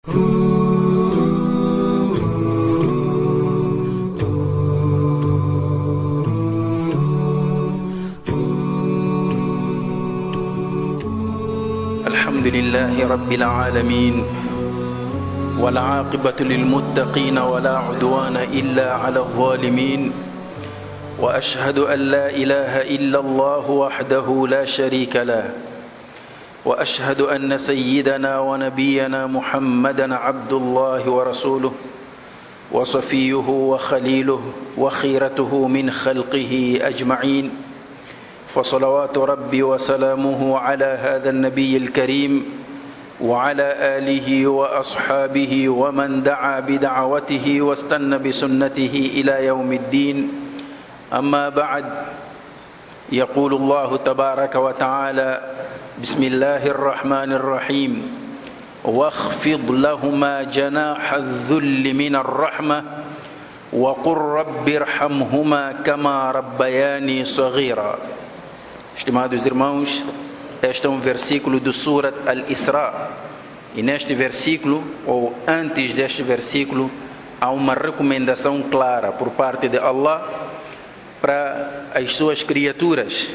الحمد لله رب العالمين والعاقبة للمتقين ولا عدوان إلا على الظالمين وأشهد أن لا إله إلا الله وحده لا شريك له وأشهد أن سيدنا ونبينا محمدا عبد الله ورسوله وصفيه وخليله وخيرته من خلقه أجمعين فصلوات ربي وسلامه على هذا النبي الكريم وعلى آله وأصحابه ومن دعا بدعوته واستنى بسنته إلى يوم الدين أما بعد يقول الله تبارك وتعالى بسم الله الرحمن الرحيم واخفض لهما جناح الذل من الرحمة وقل رب ارحمهما كما ربياني صغيرا. Estimados irmãos, este é um versículo do Surat Al-Isra, e neste versículo, ou antes deste versículo, há uma recomendação clara por parte de Allah para as suas criaturas,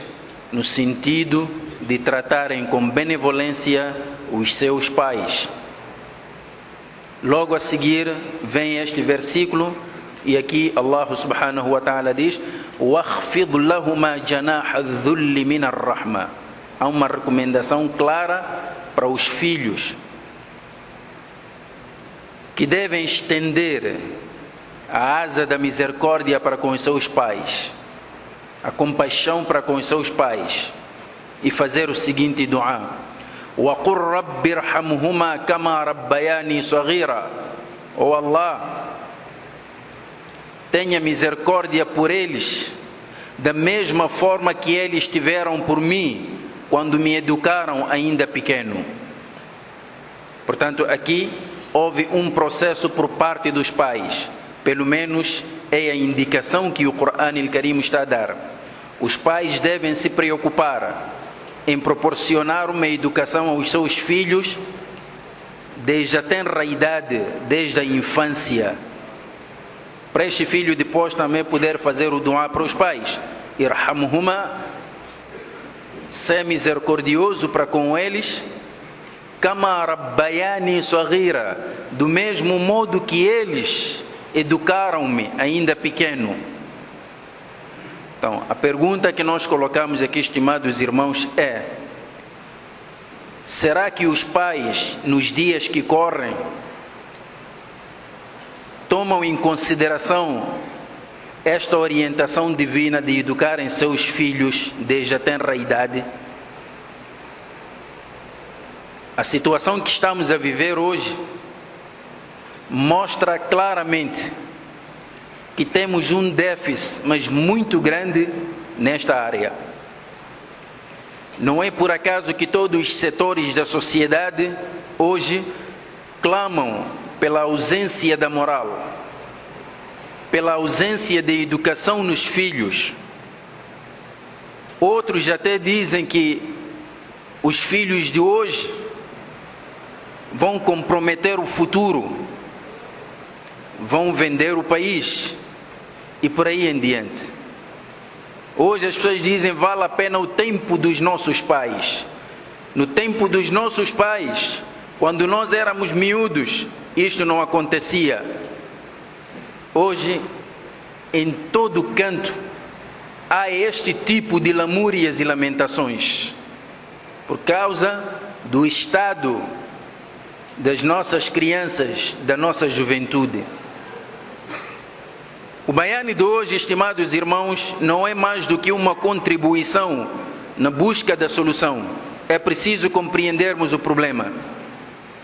no sentido de tratarem com benevolência os seus pais. Logo a seguir vem este versículo, e aqui Allah subhanahu wa ta'ala diz وَاخْفِضْ لَهُمَا جَنَاحَ الذُّلِّ مِنَ الرَّحْمَةِ. Há uma recomendação clara para os filhos que devem estender a asa da misericórdia para com os seus pais, a compaixão para com os seus pais, e fazer o seguinte dua: وَقُلْ رَبِّ ارْحَمْهُمَا كَمَا رَبَّيَانِي صَغِيرًا. Oh Allah, tenha misericórdia por eles, da mesma forma que eles tiveram por mim, quando me educaram ainda pequeno. Portanto, aqui houve um processo por parte dos pais, pelo menos é a indicação que o Corão Al-Karim está a dar. Os pais devem se preocupar em proporcionar uma educação aos seus filhos desde a tenra idade, desde a infância, para este filho depois também poder fazer o dua para os pais. Irhamhuma, ser misericordioso para com eles. Kama rabbayani saghira, do mesmo modo que eles educaram-me ainda pequeno. Então, a pergunta que nós colocamos aqui, estimados irmãos, é: será que os pais, nos dias que correm, tomam em consideração esta orientação divina de educarem seus filhos desde a tenra idade? A situação que estamos a viver hoje mostra claramente que temos um déficit, mas muito grande, nesta área. Não é por acaso que todos os setores da sociedade hoje clamam pela ausência da moral, pela ausência de educação nos filhos. Outros até dizem que os filhos de hoje vão comprometer o futuro, vão vender o país e por aí em diante. Hoje as pessoas dizem: vale a pena o tempo dos nossos pais. No tempo dos nossos pais, quando nós éramos miúdos, isto não acontecia. Hoje, em todo canto, há este tipo de lamúrias e lamentações, por causa do estado das nossas crianças, da nossa juventude. O Bayani de hoje, estimados irmãos, não é mais do que uma contribuição na busca da solução. É preciso compreendermos o problema.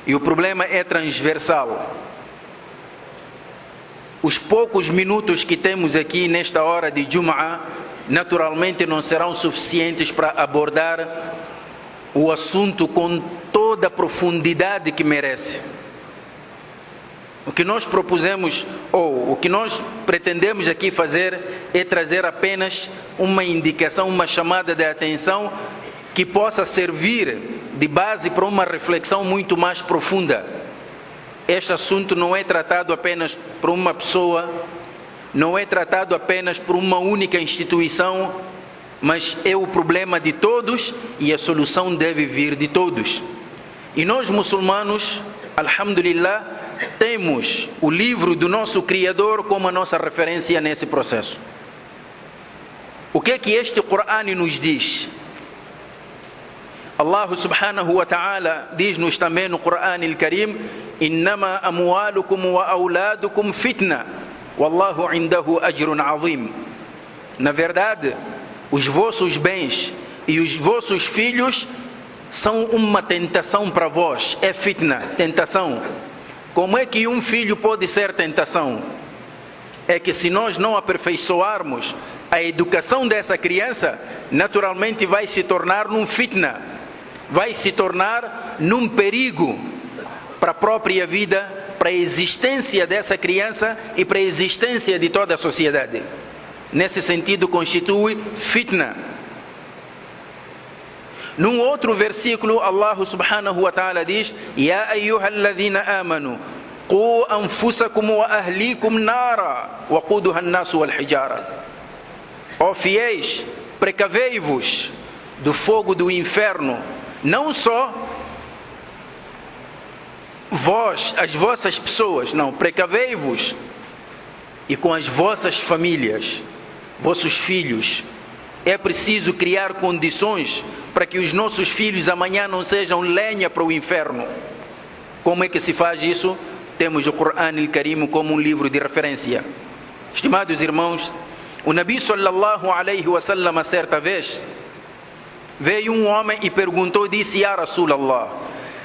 E o problema é transversal. Os poucos minutos que temos aqui nesta hora de Jum'ah, naturalmente não serão suficientes para abordar o assunto com toda a profundidade que merece. O que nós propusemos, ou o que nós pretendemos aqui fazer, é trazer apenas uma indicação, uma chamada de atenção que possa servir de base para uma reflexão muito mais profunda. este assunto não é tratado apenas por uma pessoa, não é tratado apenas por uma única instituição, mas é o problema de todos e a solução deve vir de todos. E nós muçulmanos, alhamdulillah, temos o livro do nosso Criador como a nossa referência nesse processo. O que é que este Coran nos diz? Allah subhanahu wa ta'ala diz-nos também no Coran al-Karim: Innama amwalukum wa auladukum fitna, wallahu indahu ajrun azim. Na verdade, os vossos bens e os vossos filhos são uma tentação para vós. É fitna, tentação. Como é que um filho pode ser tentação? É que se nós não aperfeiçoarmos a educação dessa criança, naturalmente vai se tornar num fitna, vai se tornar num perigo para a própria vida, para a existência dessa criança e para a existência de toda a sociedade. Nesse sentido, constitui fitna. Num outro versículo, Allah subhanahu wa ta'ala diz: Ya ayyuhalladhina amanu qu anfusakum wa ahlikum nara wa quduha an-nasu wal hijara. Ó fiéis, precavei-vos do fogo do inferno, não só vós, as vossas pessoas, não, precavei-vos e com as vossas famílias, vossos filhos. É preciso criar condições para que os nossos filhos amanhã não sejam lenha para o inferno. Como é que se faz isso? Temos o Coran al-Karim como um livro de referência. Estimados irmãos, o Nabi sallallahu alaihi wasallam, certa vez, veio um homem e perguntou, disse: Ya Rasulallah,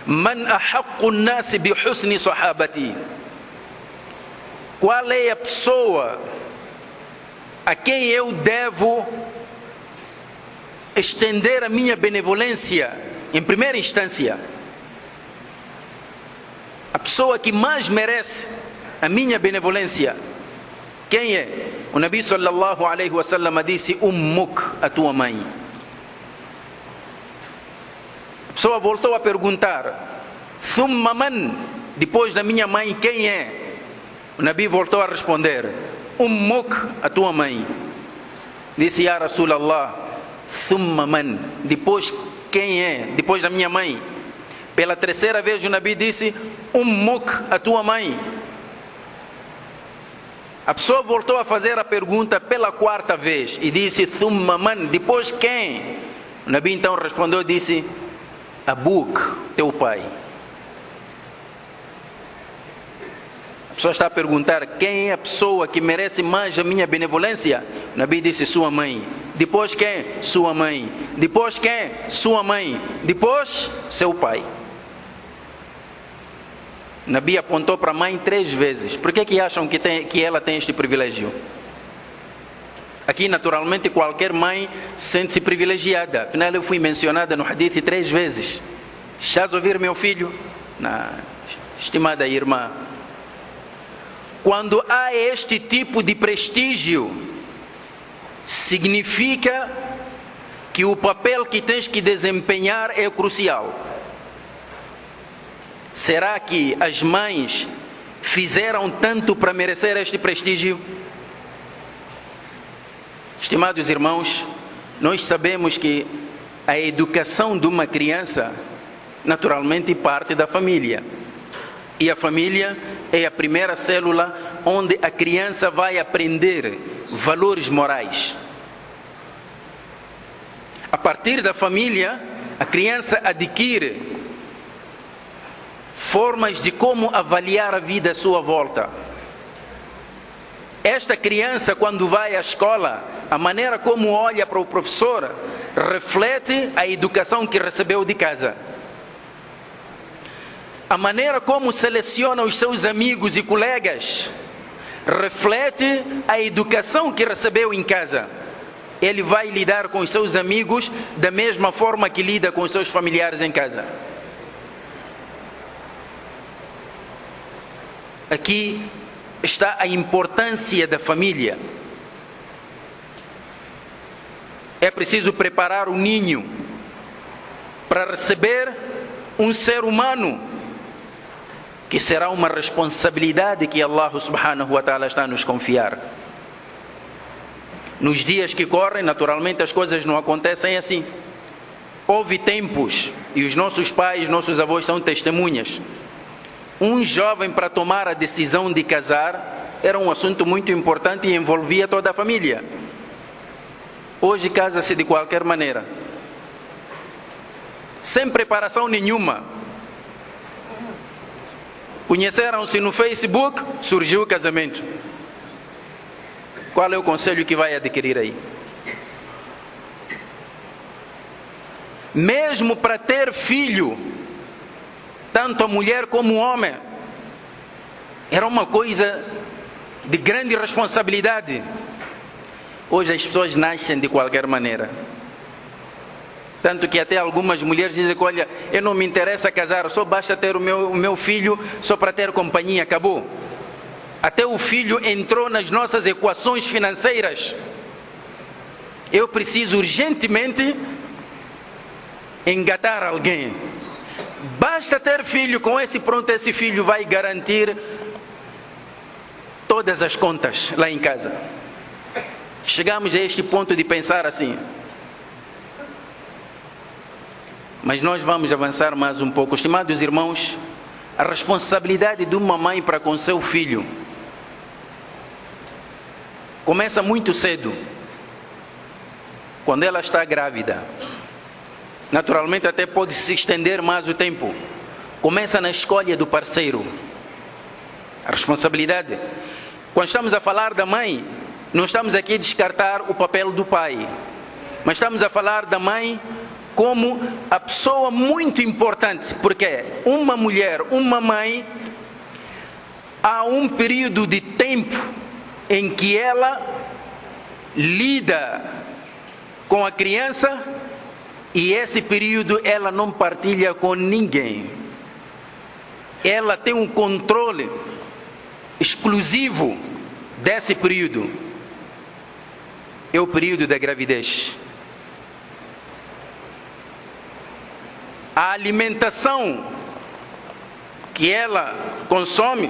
man ahaqqu an-nas bi husni sahabati? Qual é a pessoa a quem eu devo estender a minha benevolência em primeira instância? A pessoa que mais merece a minha benevolência, quem é? O Nabi sallallahu alaihi wasallam disse: Ummuk, a tua mãe. A pessoa voltou a perguntar: Thumma man? Depois da minha mãe, quem é? O Nabi voltou a responder: Ummuk, a tua mãe. Disse: Ya Rasulallah, thumma man? Depois quem é? Depois da minha mãe. Pela terceira vez o Nabi disse: Ummuk, a tua mãe. A pessoa voltou a fazer a pergunta pela quarta vez e disse: Thumma man? Depois quem? O Nabi então respondeu e disse: Abuk, teu pai. A pessoa está a perguntar: quem é a pessoa que merece mais a minha benevolência? O Nabi disse: sua mãe. Depois quem? Sua mãe. Depois quem? Sua mãe. Depois, seu pai. O Nabi apontou para a mãe 3 vezes. Por que acham que ela tem este privilégio? Aqui, naturalmente, qualquer mãe sente-se privilegiada. Afinal, eu fui mencionada no hadith 3 vezes. Estás a ouvir, meu filho? Estimada irmã, quando há este tipo de prestígio, significa que o papel que tens que desempenhar é crucial. Será que as mães fizeram tanto para merecer este prestígio? Estimados irmãos, nós sabemos que a educação de uma criança naturalmente parte da família. E a família é a primeira célula onde a criança vai aprender valores morais. A partir da família, a criança adquire formas de como avaliar a vida à sua volta. Esta criança, quando vai à escola, a maneira como olha para o professor reflete a educação que recebeu de casa. A maneira como seleciona os seus amigos e colegas reflete a educação que recebeu em casa. Ele vai lidar com os seus amigos da mesma forma que lida com os seus familiares em casa. Aqui está a importância da família. É preciso preparar o ninho para receber um ser humano que será uma responsabilidade que Allah subhanahu wa ta'ala está a nos confiar. Nos dias que correm, naturalmente as coisas não acontecem assim. Houve tempos, e os nossos pais, nossos avós são testemunhas. Um jovem, para tomar a decisão de casar, era um assunto muito importante e envolvia toda a família. Hoje casa-se de qualquer maneira, sem preparação nenhuma. Conheceram-se no Facebook, surgiu o casamento. Qual é o conselho que vai adquirir aí? Mesmo para ter filho, tanto a mulher como o homem, era uma coisa de grande responsabilidade. Hoje as pessoas nascem de qualquer maneira. Tanto que até algumas mulheres dizem que, olha, eu não me interessa casar, só basta ter o meu filho só para ter companhia, acabou. Até o filho entrou nas nossas equações financeiras. Eu preciso urgentemente engatar alguém. Basta ter filho, com esse pronto, esse filho vai garantir todas as contas lá em casa. Chegamos a este ponto de pensar assim. Mas nós vamos avançar mais um pouco. Estimados irmãos, a responsabilidade de uma mãe para com seu filho começa muito cedo, quando ela está grávida. Naturalmente até pode se estender mais o tempo. Começa na escolha do parceiro. A responsabilidade. Quando estamos a falar da mãe, não estamos aqui a descartar o papel do pai, mas estamos a falar da mãe como a pessoa muito importante, porque uma mulher, uma mãe, há um período de tempo em que ela lida com a criança e esse período ela não partilha com ninguém. Ela tem um controle exclusivo desse período. É o período da gravidez. A alimentação que ela consome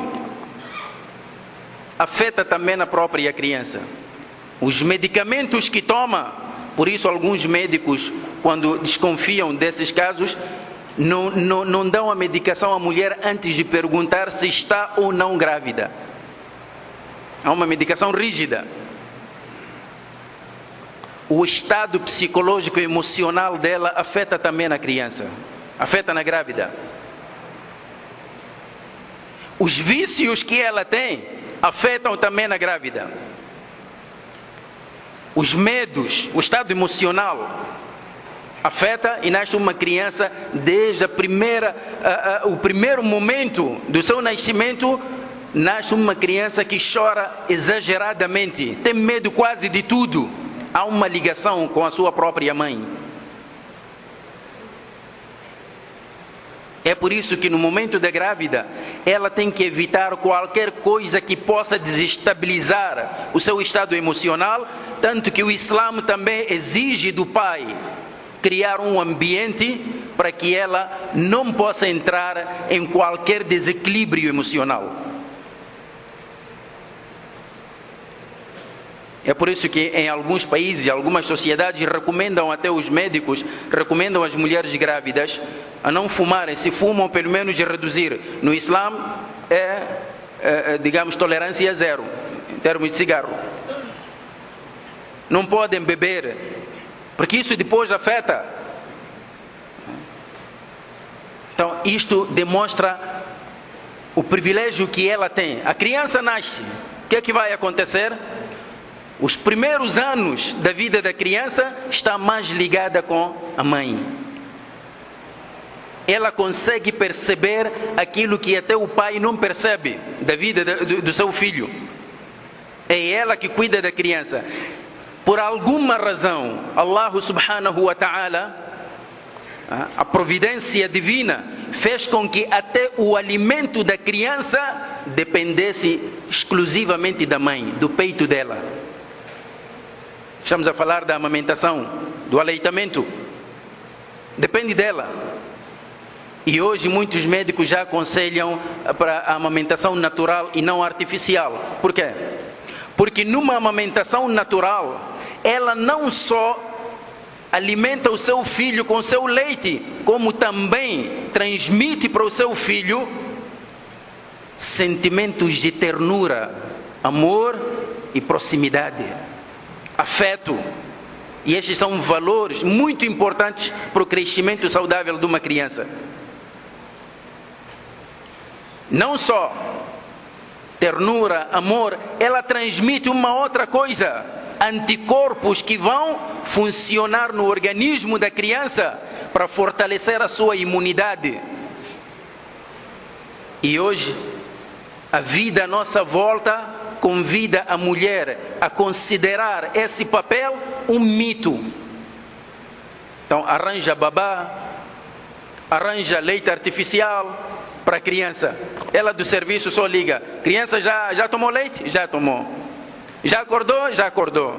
afeta também a própria criança. Os medicamentos que toma, por isso alguns médicos, quando desconfiam desses casos, não dão a medicação à mulher antes de perguntar se está ou não grávida. Há uma medicação rígida. O estado psicológico e emocional dela afeta também a criança, afeta na grávida. Os vícios que ela tem afetam também a grávida. Os medos, o estado emocional afeta e nasce uma criança desde o primeiro momento do seu nascimento. Nasce uma criança que chora exageradamente, tem medo quase de tudo. Há uma ligação com a sua própria mãe. É por isso que no momento da grávida, ela tem que evitar qualquer coisa que possa desestabilizar o seu estado emocional, tanto que o Islã também exige do pai criar um ambiente para que ela não possa entrar em qualquer desequilíbrio emocional. É por isso que em alguns países, algumas sociedades recomendam, até os médicos recomendam às mulheres grávidas a não fumarem. Se fumam, pelo menos reduzir. No Islã digamos, tolerância zero em termos de cigarro. Não podem beber, porque isso depois afeta. Então isto demonstra o privilégio que ela tem. A criança nasce, o que é que vai acontecer? Os primeiros anos da vida da criança está mais ligada com a mãe. Ela consegue perceber aquilo que até o pai não percebe da vida do seu filho. É ela que cuida da criança. Por alguma razão, Allah subhanahu wa ta'ala, a providência divina, fez com que até o alimento da criança dependesse exclusivamente da mãe, do peito dela. Estamos a falar da amamentação, do aleitamento. Depende dela. E hoje muitos médicos já aconselham para a amamentação natural e não artificial. Por quê? Porque numa amamentação natural, ela não só alimenta o seu filho com seu leite, como também transmite para o seu filho sentimentos de ternura, amor e proximidade, afeto. E estes são valores muito importantes para o crescimento saudável de uma criança. Não só ternura, amor, ela transmite uma outra coisa: anticorpos que vão funcionar no organismo da criança para fortalecer a sua imunidade. E hoje, a vida à nossa volta convida a mulher a considerar esse papel um mito. Então, arranja babá, arranja leite artificial para a criança. Ela do serviço só liga: criança já tomou leite? Já tomou. Já acordou? Já acordou.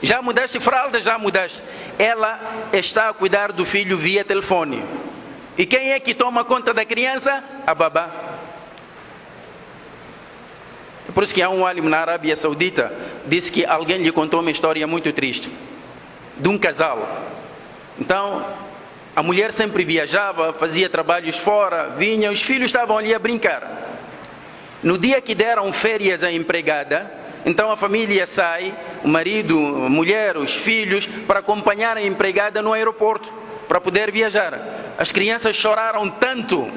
Já mudaste fralda? Já mudaste. Ela está a cuidar do filho via telefone. E quem é que toma conta da criança? A babá. Por isso que há um alim na Arábia Saudita, disse que alguém lhe contou uma história muito triste, de um casal. Então, a mulher sempre viajava, fazia trabalhos fora, vinha, os filhos estavam ali a brincar. No dia que deram férias à empregada, então a família sai, o marido, a mulher, os filhos, para acompanhar a empregada no aeroporto, para poder viajar. As crianças choraram tanto.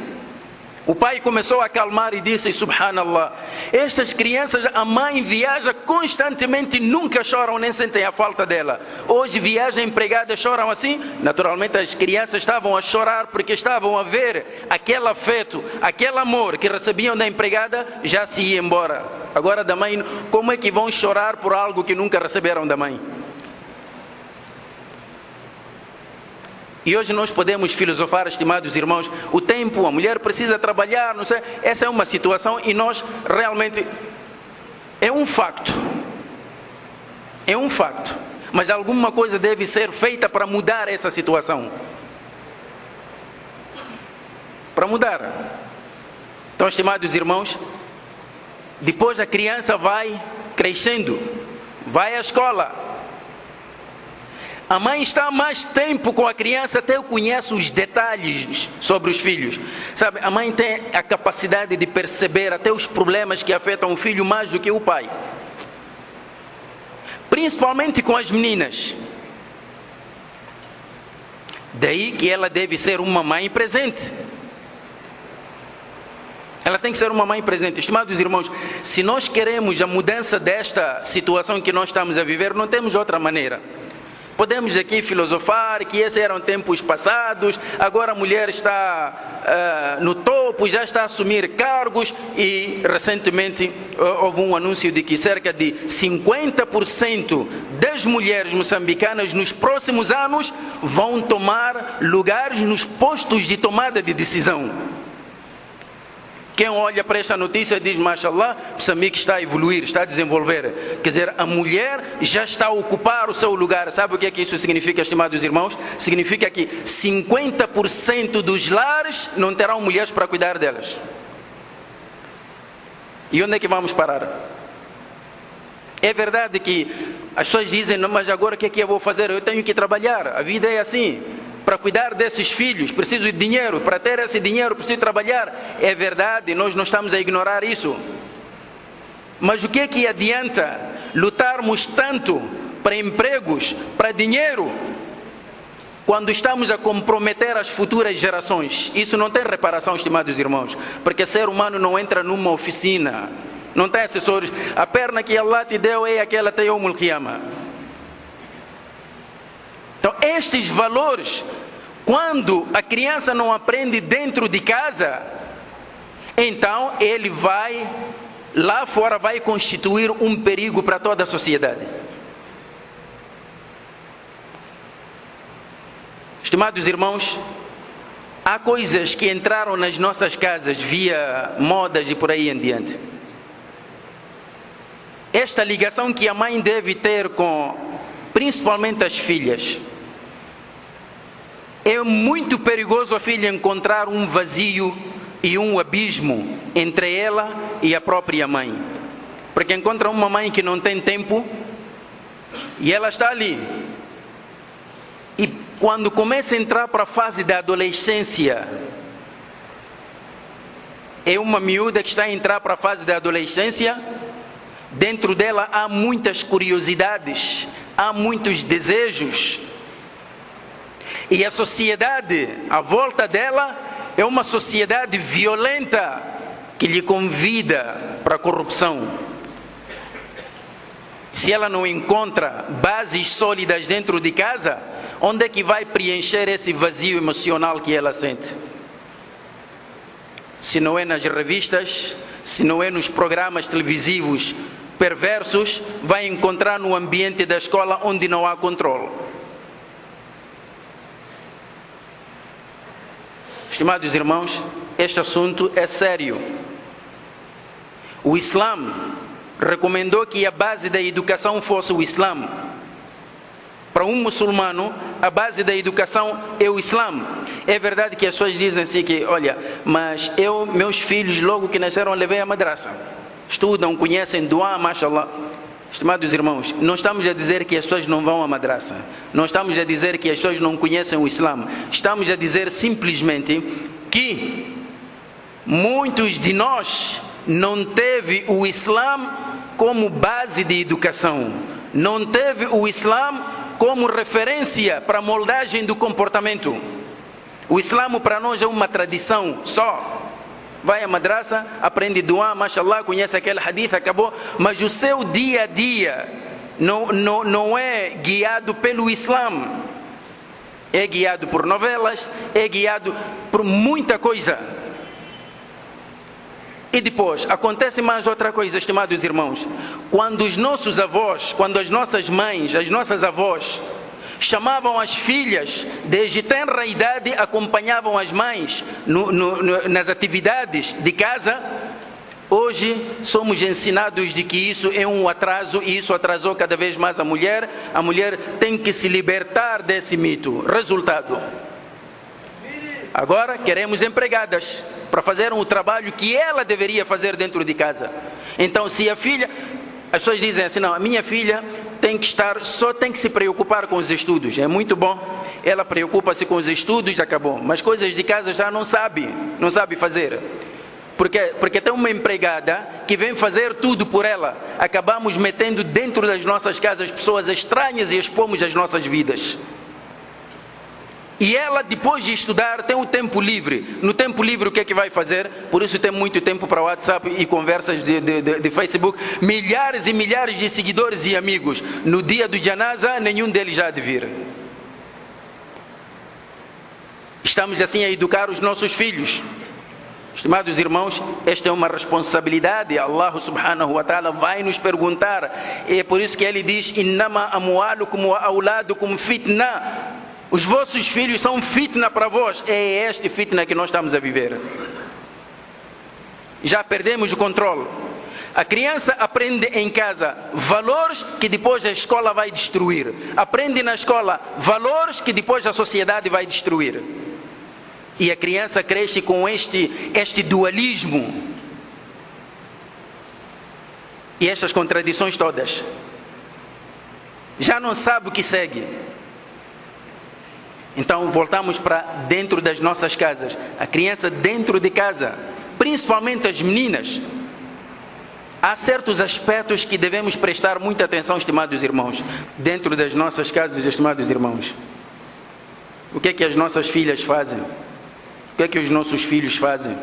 O pai começou a acalmar e disse: subhanallah, estas crianças, a mãe viaja constantemente, nunca choram nem sentem a falta dela. Hoje viaja empregada, choram assim. Naturalmente as crianças estavam a chorar porque estavam a ver aquele afeto, aquele amor que recebiam da empregada já se ia embora. Agora da mãe, como é que vão chorar por algo que nunca receberam da mãe? E hoje nós podemos filosofar, estimados irmãos, o tempo, a mulher precisa trabalhar, não sei. Essa é uma situação e nós realmente, é um facto. É um facto. Mas alguma coisa deve ser feita para mudar essa situação. Para mudar. Então, estimados irmãos, depois a criança vai crescendo, vai à escola. A mãe está mais tempo com a criança, até conhece os detalhes sobre os filhos. Sabe, a mãe tem a capacidade de perceber até os problemas que afetam o filho mais do que o pai. Principalmente com as meninas. Daí que ela deve ser uma mãe presente. Ela tem que ser uma mãe presente. Estimados irmãos, se nós queremos a mudança desta situação que nós estamos a viver, não temos outra maneira. Podemos aqui filosofar que esses eram tempos passados, agora a mulher está no topo, já está a assumir cargos e recentemente houve um anúncio de que cerca de 50% das mulheres moçambicanas nos próximos anos vão tomar lugares nos postos de tomada de decisão. Quem olha para esta notícia diz: mashallah, Moçambique está a evoluir, está a desenvolver. Quer dizer, a mulher já está a ocupar o seu lugar. Sabe o que é que isso significa, estimados irmãos? Significa que 50% dos lares não terão mulheres para cuidar delas. E onde é que vamos parar? É verdade que as pessoas dizem: não, mas agora o que é que eu vou fazer? Eu tenho que trabalhar, a vida é assim. Para cuidar desses filhos, preciso de dinheiro. Para ter esse dinheiro, preciso trabalhar. É verdade, nós não estamos a ignorar isso. Mas o que é que adianta lutarmos tanto para empregos, para dinheiro, quando estamos a comprometer as futuras gerações? Isso não tem reparação, estimados irmãos. Porque ser humano não entra numa oficina. Não tem assessores. A perna que Allah te deu é aquela até Yawm al-Qiyamah. Então, estes valores, quando a criança não aprende dentro de casa, então ele vai, lá fora, vai constituir um perigo para toda a sociedade. Estimados irmãos, há coisas que entraram nas nossas casas via modas e por aí em diante. Esta ligação que a mãe deve ter com, principalmente as filhas. É muito perigoso a filha encontrar um vazio e um abismo entre ela e a própria mãe. Porque encontra uma mãe que não tem tempo e ela está ali. E quando começa a entrar para a fase da adolescência, é uma miúda que está a entrar para a fase da adolescência, dentro dela há muitas curiosidades, há muitos desejos. E a sociedade à volta dela é uma sociedade violenta que lhe convida para a corrupção. Se ela não encontra bases sólidas dentro de casa, onde é que vai preencher esse vazio emocional que ela sente? Se não é nas revistas, se não é nos programas televisivos perversos, vai encontrar no ambiente da escola onde não há controle. Estimados irmãos, este assunto é sério. O Islã recomendou que a base da educação fosse o Islã. Para um muçulmano, a base da educação é o Islã. É verdade que as pessoas dizem assim que, olha, mas meus filhos, logo que nasceram, levei a madraça. Estudam, conhecem dua, mashallah. Estimados irmãos, não estamos a dizer que as pessoas não vão à madraça. Não estamos a dizer que as pessoas não conhecem o Islã. Estamos a dizer simplesmente que muitos de nós não teve o Islã como base de educação. Não teve o Islã como referência para a moldagem do comportamento. O Islã para nós é uma tradição só. Vai à madraça, aprende dua, mashallah, conhece aquele hadith, acabou. Mas o seu dia a dia não é guiado pelo Islã. É guiado por novelas, é guiado por muita coisa. E depois, acontece mais outra coisa, estimados irmãos. Quando os nossos avós, quando as nossas mães, as nossas avós, chamavam as filhas, desde tenra idade, acompanhavam as mães nas atividades de casa, hoje somos ensinados de que isso é um atraso e isso atrasou cada vez mais a mulher. A mulher tem que se libertar desse mito. Resultado: agora queremos empregadas para fazer o trabalho que ela deveria fazer dentro de casa. Então, se a filha... As pessoas dizem assim, não, a minha filha tem que estar, só tem que se preocupar com os estudos. É muito bom, ela preocupa-se com os estudos, acabou. Mas coisas de casa já não sabe fazer. Porque tem uma empregada que vem fazer tudo por ela. Acabamos metendo dentro das nossas casas pessoas estranhas e expomos as nossas vidas. E ela, depois de estudar, tem o tempo livre. No tempo livre, o que é que vai fazer? Por isso tem muito tempo para WhatsApp e conversas de Facebook. Milhares e milhares de seguidores e amigos. No dia do janaza, nenhum deles já há de vir. Estamos assim a educar os nossos filhos. Estimados irmãos, esta é uma responsabilidade. Allah subhanahu wa ta'ala vai nos perguntar. E é por isso que ele diz: Innama amwalukum wa auladukum fitna. Os vossos filhos são fitna para vós. É este fitna que nós estamos a viver. Já perdemos o controle. A criança aprende em casa valores que depois a escola vai destruir. Aprende na escola valores que depois a sociedade vai destruir. E a criança cresce com este dualismo. E estas contradições todas. Já não sabe o que segue. Então voltamos para dentro das nossas casas. A criança dentro de casa, principalmente as meninas. Há certos aspectos que devemos prestar muita atenção, estimados irmãos. Dentro das nossas casas, estimados irmãos. O que é que as nossas filhas fazem? O que é que os nossos filhos fazem?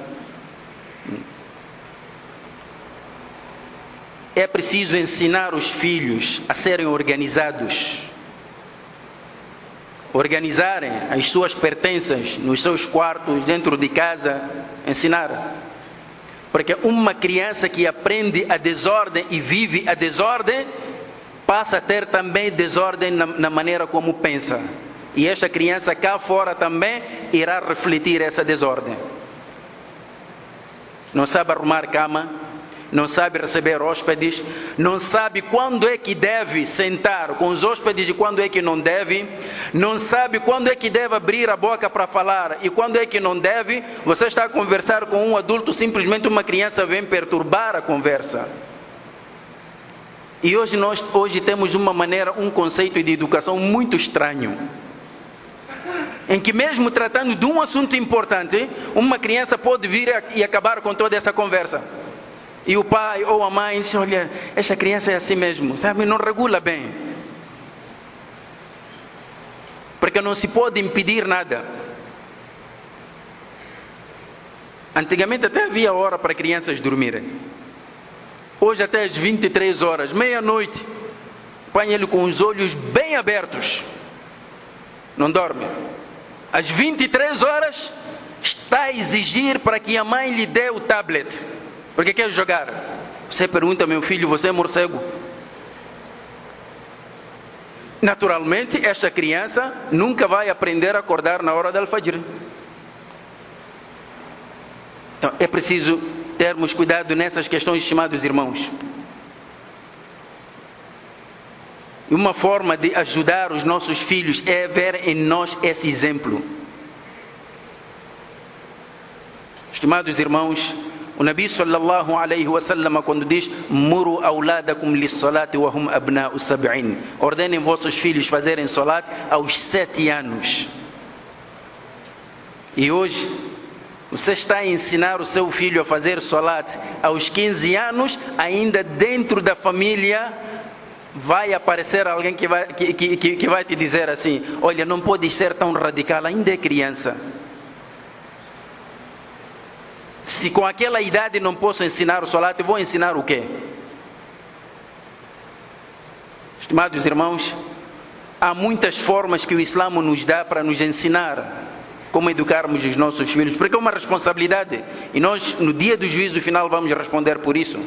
É preciso ensinar os filhos a serem organizados. Organizarem as suas pertences nos seus quartos, dentro de casa, ensinar. Porque uma criança que aprende a desordem e vive a desordem, passa a ter também desordem na maneira como pensa. E esta criança cá fora também irá refletir essa desordem. Não sabe arrumar cama, não sabe receber hóspedes, não sabe quando é que deve sentar com os hóspedes e quando é que não deve, não sabe quando é que deve abrir a boca para falar e quando é que não deve. Você está a conversar com um adulto, simplesmente uma criança vem perturbar a conversa. E hoje temos uma maneira, um conceito de educação muito estranho, em que mesmo tratando de um assunto importante, uma criança pode vir e acabar com toda essa conversa. E o pai ou a mãe diz: olha, esta criança é assim mesmo, sabe, não regula bem. Porque não se pode impedir nada. Antigamente até havia hora para crianças dormirem. Hoje até às 23 horas, meia-noite, põe ele com os olhos bem abertos. Não dorme. Às 23 horas, está a exigir para que a mãe lhe dê o tablet. Porque quer jogar. Você pergunta: meu filho, você é morcego? Naturalmente, esta criança nunca vai aprender a acordar na hora do al-fajr. Então, é preciso termos cuidado nessas questões, estimados irmãos. E uma forma de ajudar os nossos filhos é ver em nós esse exemplo. Estimados irmãos, o Nabi sallallahu alaihi wasallam, quando diz: muru auladakum lis-salati wa hum abna'u sab'in, ordenem vossos filhos fazerem salat aos 7 anos. E hoje você está a ensinar o seu filho a fazer salat aos 15 anos, ainda dentro da família vai aparecer alguém que vai te dizer assim: olha, não pode ser tão radical, ainda é criança. Se com aquela idade não posso ensinar o salat, vou ensinar o quê? Estimados irmãos, há muitas formas que o Islã nos dá para nos ensinar como educarmos os nossos filhos, porque é uma responsabilidade. E nós, no dia do juízo final, vamos responder por isso.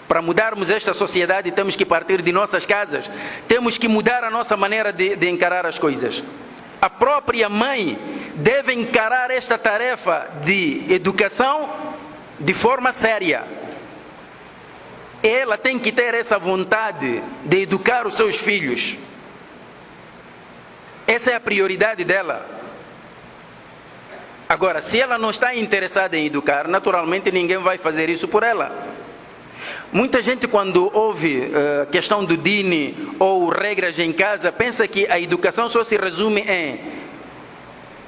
Para mudarmos esta sociedade, temos que partir de nossas casas. Temos que mudar a nossa maneira de encarar as coisas. A própria mãe deve encarar esta tarefa de educação de forma séria. Ela tem que ter essa vontade de educar os seus filhos. Essa é a prioridade dela. Agora, se ela não está interessada em educar, naturalmente ninguém vai fazer isso por ela. Muita gente, quando ouve a questão do dini ou regras em casa, pensa que a educação só se resume em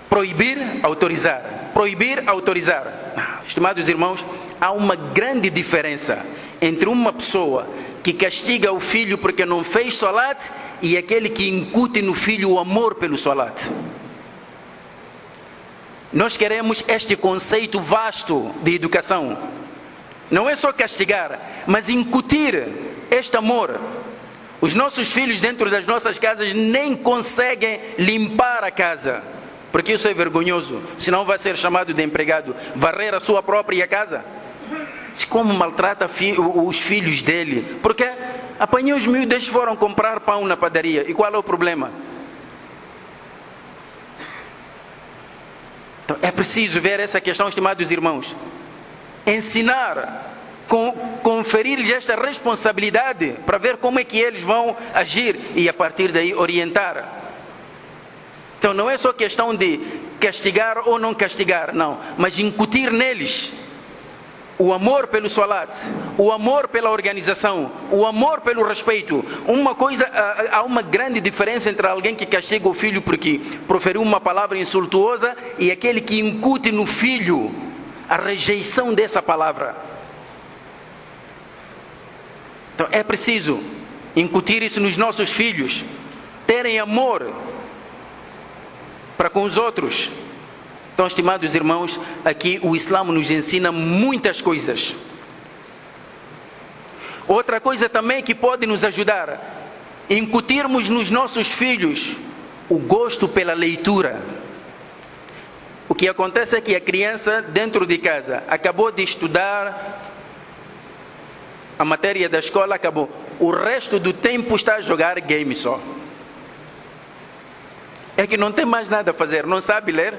proibir, autorizar. Proibir, autorizar. Estimados irmãos, há uma grande diferença entre uma pessoa que castiga o filho porque não fez salat e aquele que incute no filho o amor pelo salat. Nós queremos este conceito vasto de educação. Não é só castigar, mas incutir este amor. Os nossos filhos dentro das nossas casas nem conseguem limpar a casa, porque isso é vergonhoso, senão vai ser chamado de empregado. Varrer a sua própria casa. Como maltrata os filhos dele? Porque apanhou os miúdos, foram comprar pão na padaria. E qual é o problema? Então, é preciso ver essa questão, estimados irmãos. Ensinar, conferir-lhes esta responsabilidade para ver como é que eles vão agir e a partir daí orientar. Então não é só questão de castigar ou não castigar, não, mas incutir neles o amor pelo salat, o amor pela organização, o amor pelo respeito. Há uma grande diferença entre alguém que castiga o filho porque proferiu uma palavra insultuosa e aquele que incute no filho a rejeição dessa palavra. Então é preciso incutir isso nos nossos filhos, terem amor para com os outros. Então, estimados irmãos, aqui o Islã nos ensina muitas coisas. Outra coisa também que pode nos ajudar, incutirmos nos nossos filhos o gosto pela leitura. O que acontece é que a criança dentro de casa acabou de estudar a matéria da escola, acabou. O resto do tempo está a jogar game só. É que não tem mais nada a fazer, não sabe ler.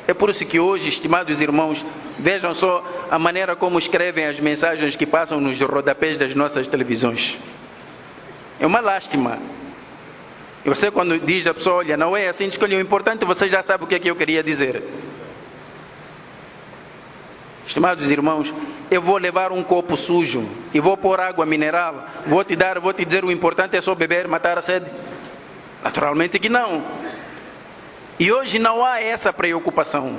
É por isso que hoje, estimados irmãos, Vejam só a maneira como escrevem as mensagens que passam nos rodapés das nossas televisões. É uma lástima. E você, quando diz a pessoa, olha, não é assim, escolhe o importante, você já sabe o que é que eu queria dizer. Estimados irmãos, eu vou levar um copo sujo e vou pôr água mineral, vou te dizer o importante é só beber, matar a sede? Naturalmente que não. E hoje não há essa preocupação.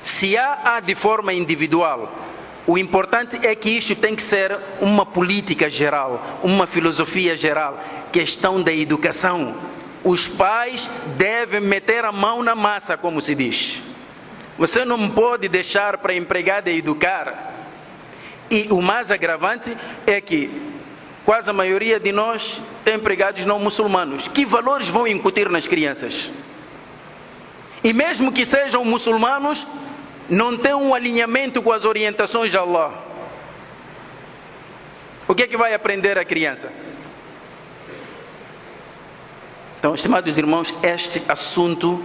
Se há de forma individual, o importante é que isto tem que ser uma política geral, uma filosofia geral, questão da educação. Os pais devem meter a mão na massa, como se diz. Você não pode deixar para a empregada educar. E o mais agravante é que quase a maioria de nós tem empregados não muçulmanos. Que valores vão incutir nas crianças? E mesmo que sejam muçulmanos, não tem um alinhamento com as orientações de Allah. O que é que vai aprender a criança? Então, estimados irmãos, este assunto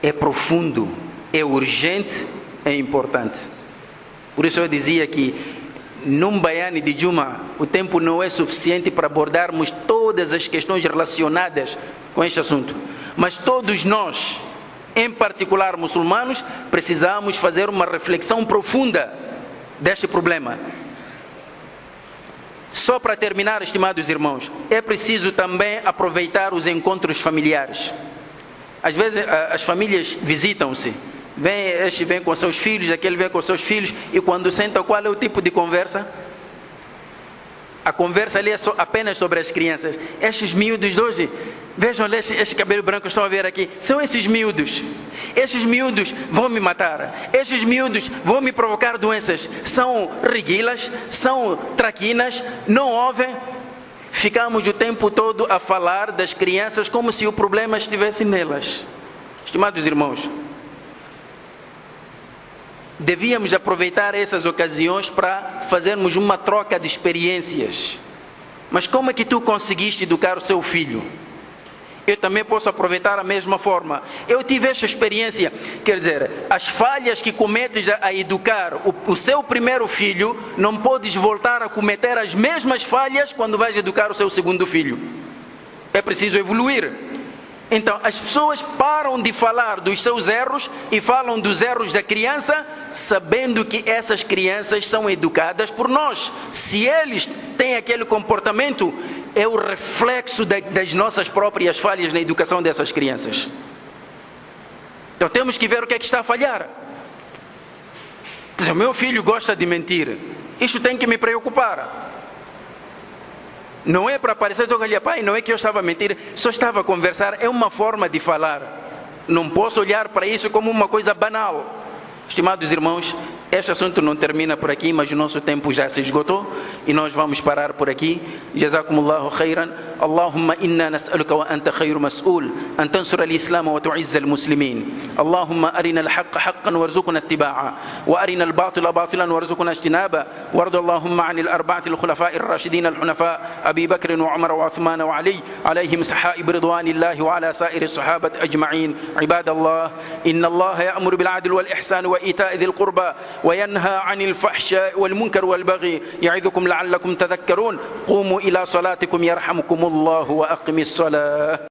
é profundo, é urgente, é importante. Por isso eu dizia que num baiane de Juma o tempo não é suficiente para abordarmos todas as questões relacionadas com este assunto. Mas todos nós, em particular muçulmanos, precisamos fazer uma reflexão profunda deste problema. Só para terminar, estimados irmãos, é preciso também aproveitar os encontros familiares. Às vezes as famílias visitam-se, este vem com seus filhos, aquele vem com seus filhos, e quando sentam, qual é o tipo de conversa? A conversa ali é apenas sobre as crianças. Estes miúdos de hoje, vejam ali, este cabelo branco que estão a ver aqui, são esses miúdos. Estes miúdos vão me matar. Estes miúdos vão me provocar doenças. São reguilas, são traquinas, não ouvem. Ficamos o tempo todo a falar das crianças como se o problema estivesse nelas. Estimados irmãos, devíamos aproveitar essas ocasiões para fazermos uma troca de experiências. Mas como é que tu conseguiste educar o seu filho? Eu também posso aproveitar a mesma forma. Eu tive esta experiência, quer dizer, as falhas que cometes a educar o seu primeiro filho, não podes voltar a cometer as mesmas falhas quando vais educar o seu segundo filho. É preciso evoluir. Então, as pessoas param de falar dos seus erros e falam dos erros da criança, sabendo que essas crianças são educadas por nós. Se eles têm aquele comportamento, é o reflexo das nossas próprias falhas na educação dessas crianças. Então, temos que ver o que é que está a falhar. Quer dizer, o meu filho gosta de mentir. Isto tem que me preocupar. Não é para parecer, olha, pai, não é que eu estava a mentir, só estava a conversar, é uma forma de falar. Não posso olhar para isso como uma coisa banal. Estimados irmãos, este assunto não termina por aqui, mas o nosso tempo já se esgotou e nós vamos parar por aqui. Jazakumullahu khairan. Allahumma inna nas'aluka wa anta khairu mas'ul an tansura al-islam wa tu'izza al-muslimin. Allahumma arina al-haqqa haqqan warzuqna ittiba'a wa arina al-batila batilan warzuqna ijtinaba. Warda Allahumma 'an al-arba'ati al-khulafa'i ar-rashidin al-hunafa Abi Bakr wa Umar wa Uthman wa Ali alayhim sahaib ridwanillahi wa ala sa'iri as-sahabati ajma'in. Ibadallah, inna Allah ya'muru bil 'adli wal ihsan wa ita'i dhil qurba وينهى عن الفحشاء والمنكر والبغي يعظكم لعلكم تذكرون قوموا إلى صلاتكم يرحمكم الله وأقم الصلاة